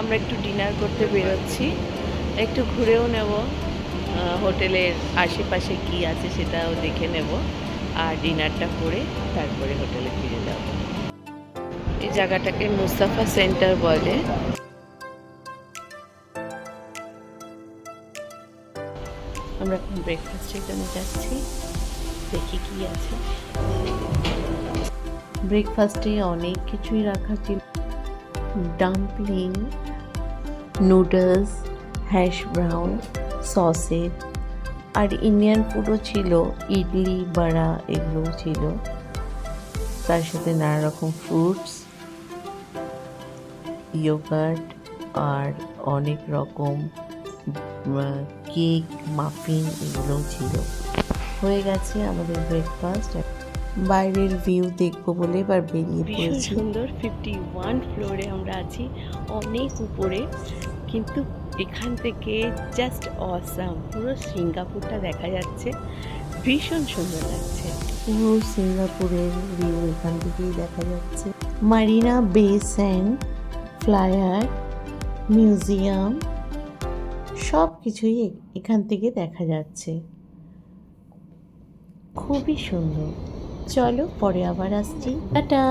আমরা একটু ডিনার করতে বেরোচ্ছি, একটু ঘুরেও নেব, হোটেলের আশেপাশে কি আছে সেটাও দেখে নেব, আর ডিনারটা করে তারপরে হোটেলে ফিরে যাব। এই জায়গাটাকে মুস্তাফা সেন্টার বলে। আমরা এখন ব্রেকফাস্টের জন্য যাচ্ছি, দেখি কি আছে। ব্রেকফাস্টে অনেক কিছুই রাখা ছিল, dumpling, noodles, hash brown, sausage, আর ইন্ডিয়ান ফুডও ছিল, ইডলি, বড়া, এগুলোও ছিল। তার সাথে নানা রকম ফ্রুটস, ইয়োগার্ট, আর অনেক রকম কেক, মাফিন, এগুলোও ছিল। হয়ে গেছে আমাদের ব্রেকফাস্ট। বাইরের ভিউ দেখবো বলে এবার বেরিয়ে পড়েছি। সুন্দর 51 ফ্লোরে আমরা আছি, অনেক উপরে, কিন্তু এখান থেকে জাস্ট অসাম, পুরো সিঙ্গাপুরটা দেখা যাচ্ছে, ভীষণ সুন্দর লাগছে। পুরো সিঙ্গাপুরের ভিউ এখান থেকেই দেখা যাচ্ছে। মারিনা বে স্যান্ড, ফ্লায়ার, মিউজিয়াম, সব কিছুই এখান থেকে দেখা যাচ্ছে, খুবই সুন্দর। চলো পরে আবার আসছি, টাটা।